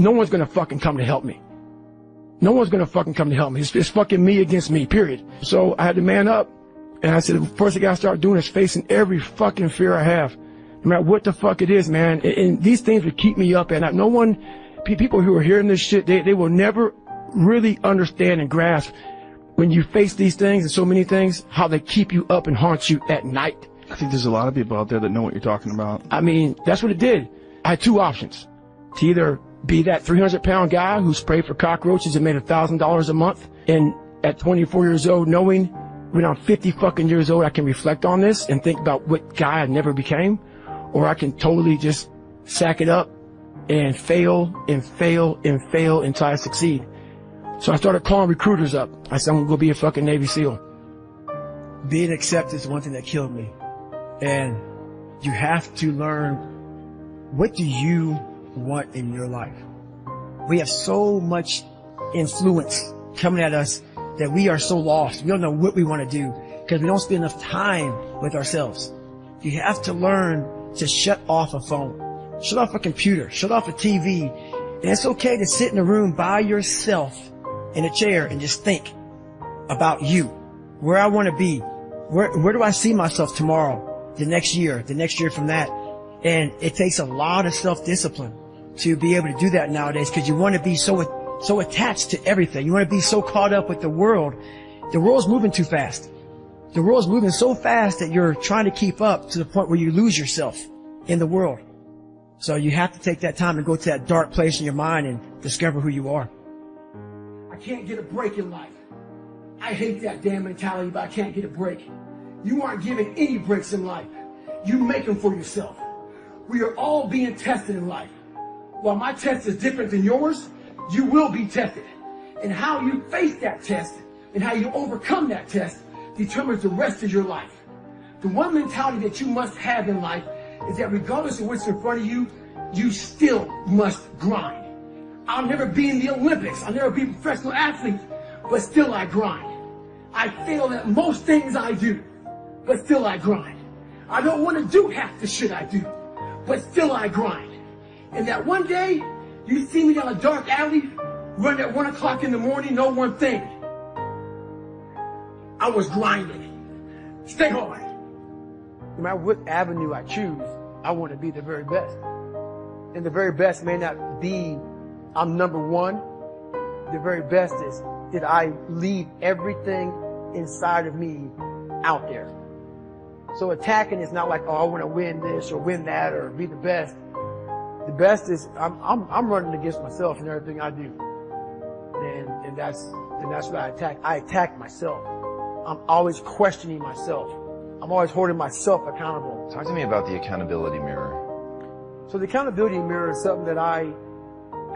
no one's going to fucking come to help me. No one's going to fucking come to help me. It's fucking me against me, period. So I had to man up. And I said, the first thing I got to start doing is facing every fucking fear I have. No matter what the fuck it is, man. And these things would keep me up at night. No one, people who are hearing this shit, they will never really understand and grasp when you face these things and so many things, how they keep you up and haunt you at night. I think there's a lot of people out there that know what you're talking about. I mean, that's what it did. I had two options. To either be that 300-pound guy who sprayed for cockroaches and made $1,000 a month, and at 24 years old, knowing when I'm 50 fucking years old, I can reflect on this and think about what guy I never became, or I can totally just sack it up and fail and fail and fail until I succeed. So I started calling recruiters up. I said, I'm gonna go be a fucking Navy SEAL. Being accepted is one thing that killed me. And you have to learn, what do you want in your life? We have so much influence coming at us that we are so lost. We don't know what we want to do because we don't spend enough time with ourselves. You have to learn to shut off a phone, shut off a computer, shut off a TV. And it's okay to sit in a room by yourself in a chair and just think about you, where I want to be, where do I see myself tomorrow, the next year from that. And it takes a lot of self-discipline to be able to do that nowadays, because you want to be so attached to everything. You want to be so caught up with the world. The world's moving too fast. The world's moving so fast that you're trying to keep up to the point where you lose yourself in the world. So you have to take that time and go to that dark place in your mind and discover who you are. I can't get a break in life. I hate that damn mentality, but I can't get a break. You aren't given any breaks in life. You make them for yourself. We are all being tested in life. While my test is different than yours, you will be tested. And how you face that test and how you overcome that test determines the rest of your life. The one mentality that you must have in life is that regardless of what's in front of you, you still must grind. I'll never be in the Olympics. I'll never be a professional athlete, but still I grind. I fail at most things I do, but still I grind. I don't want to do half the shit I do, but still I grind. And that one day, you see me down a dark alley, running at 1 o'clock in the morning, know one thing. I was grinding. Stay hard. No matter what avenue I choose, I want to be the very best. And the very best may not be I'm number one. The very best is that I leave everything inside of me out there. So attacking is not like, oh, I want to win this or win that or be the best. The best is I'm running against myself in everything I do. And that's what I attack. I attack myself. I'm always questioning myself. I'm always holding myself accountable. Talk to me about the accountability mirror. So the accountability mirror is something that I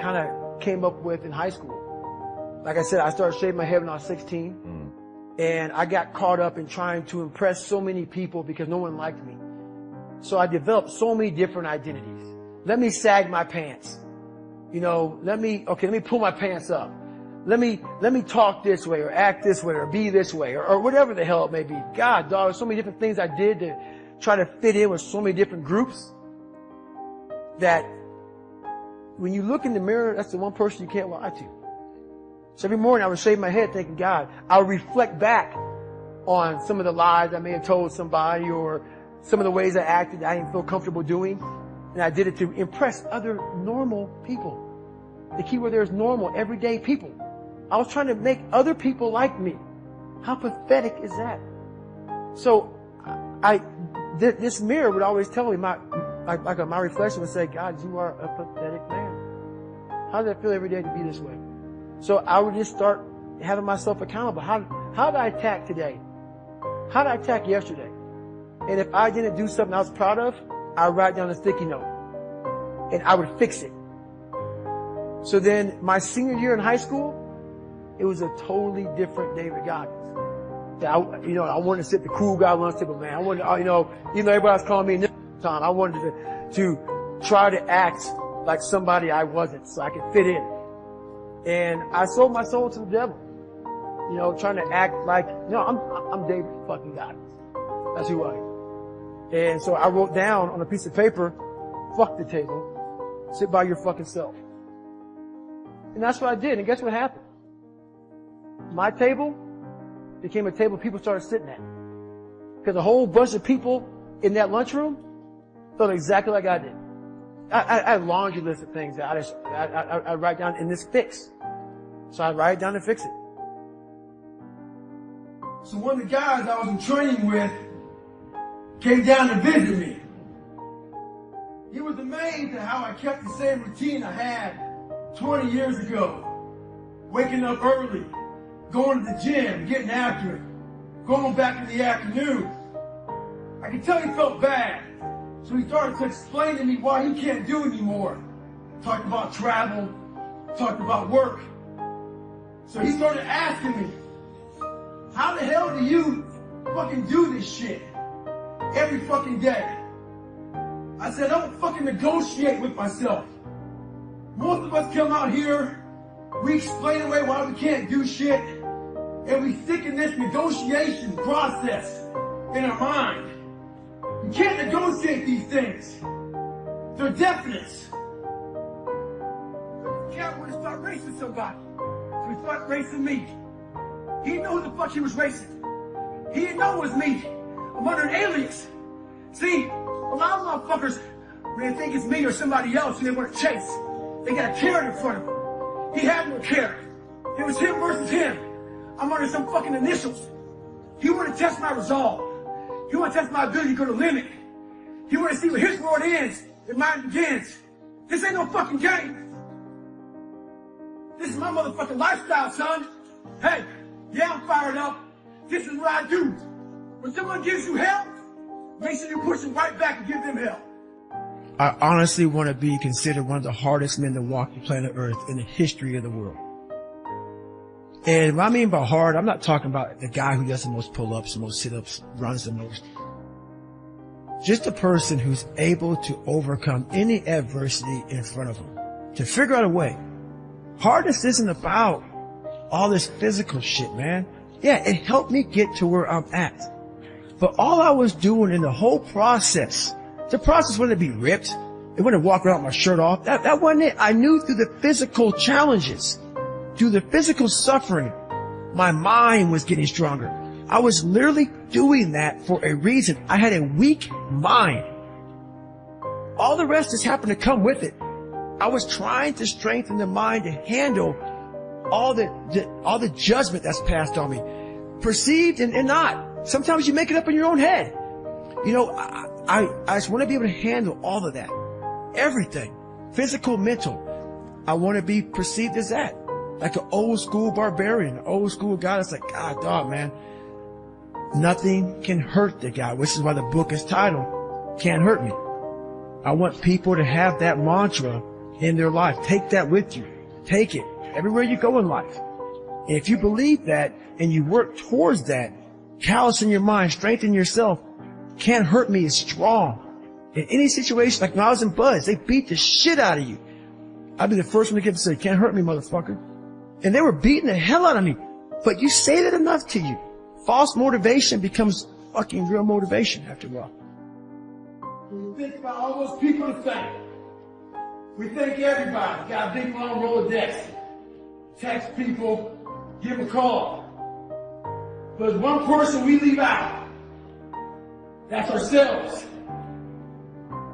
kind of came up with in high school. Like I said, I started shaving my head when I was 16. And I got caught up in trying to impress so many people because no one liked me. So I developed so many different identities. Let me sag my pants. You know, let me pull my pants up. Let me talk this way or act this way or be this way or whatever the hell it may be. God, dog, there's so many different things I did to try to fit in with so many different groups that when you look in the mirror, that's the one person you can't lie to. So every morning I would shave my head thinking, God, I'll reflect back on some of the lies I may have told somebody or some of the ways I acted that I didn't feel comfortable doing. And I did it to impress other normal people. The key word there is normal, everyday people. I was trying to make other people like me. How pathetic is that? So this mirror would always tell me, my reflection would say, God, you are a pathetic man. How does it feel every day to be this way? So I would just start having myself accountable. How did I attack today? How did I attack yesterday? And if I didn't do something I was proud of, I would write down a sticky note and I would fix it. So then my senior year in high school, it was a totally different David Goggins. I wanted to sit the cool guy lunch table, man. I wanted, even though everybody was calling me time, I wanted to try to act like somebody I wasn't so I could fit in. And I sold my soul to the devil. Trying to act like, I'm David fucking Goggins. That's who I am. And so I wrote down on a piece of paper, fuck the table, sit by your fucking self. And that's what I did. And guess what happened? My table became a table people started sitting at. Because a whole bunch of people in that lunchroom felt exactly like I did. I had a laundry list of things that I write down in this fix. So I write it down and fix it. So one of the guys I was in training with came down to visit me. He was amazed at how I kept the same routine I had 20 years ago. Waking up early, going to the gym, getting after it, going back in the afternoon. I could tell he felt bad. So he started to explain to me why he can't do anymore. Talked about travel, talked about work. So he started asking me, how the hell do you fucking do this shit every fucking day? I said, I don't fucking negotiate with myself. Most of us come out here, we explain away why we can't do shit, and we stick in this negotiation process in our mind. You can't negotiate these things. They're definites. The cat wanted to start racing somebody. So he started racing me. He didn't know who the fuck he was racing. He didn't know it was me. I'm under an alias. See, a lot of motherfuckers, when they think it's me or somebody else who they want to chase, they got a carrot in front of them. He had no carrot. It was him versus him. I'm under some fucking initials. He wanted to test my resolve. He want to test my ability to go to limit. He want to see where his world ends and mine begins. This ain't no fucking game. This is my motherfucking lifestyle, son. Hey, yeah, I'm fired up. This is what I do. When someone gives you hell, make sure you push them right back and give them hell. I honestly want to be considered one of the hardest men to walk the planet Earth in the history of the world. And what I mean by hard, I'm not talking about the guy who does the most pull-ups, the most sit-ups, runs the most. Just a person who's able to overcome any adversity in front of him, to figure out a way. Hardness isn't about all this physical shit, man. Yeah, it helped me get to where I'm at. But all I was doing in the whole process, the process wouldn't be ripped. It wouldn't walk around with my shirt off. That wasn't it. I knew through the physical challenges, through the physical suffering, my mind was getting stronger. I was literally doing that for a reason. I had a weak mind. All the rest just happened to come with it. I was trying to strengthen the mind to handle all the judgment that's passed on me, perceived and not. Sometimes you make it up in your own head. You know, I just want to be able to handle all of that, everything, physical, mental. I want to be perceived as that. Like an old school barbarian, an old school guy that's like, God, dog, man, nothing can hurt the guy, which is why the book is titled, Can't Hurt Me. I want people to have that mantra in their life. Take that with you. Take it everywhere you go in life. And if you believe that and you work towards that, callous in your mind, strengthen yourself, Can't Hurt Me is strong. In any situation, like when I was in Buzz, they beat the shit out of you. I'd be the first one to get to say, can't hurt me, motherfucker. And they were beating the hell out of me. But you say that enough to you. False motivation becomes fucking real motivation after a while. When you think about all those people to thank, we thank everybody. Got a big long Rolodex. Text people, give them a call. But there's one person we leave out. That's ourselves.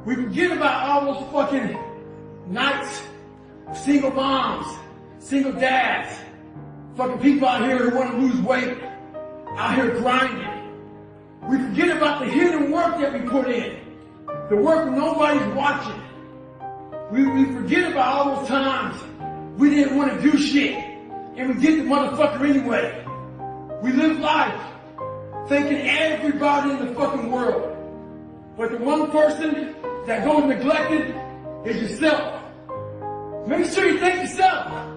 We forget about all those fucking nights, single moms, single dads, fucking people out here who want to lose weight, out here grinding. We forget about the hidden work that we put in, the work nobody's watching. We forget about all those times we didn't want to do shit, and we did the motherfucker anyway. We live life thanking everybody in the fucking world. But the one person that goes neglected is yourself. Make sure you thank yourself.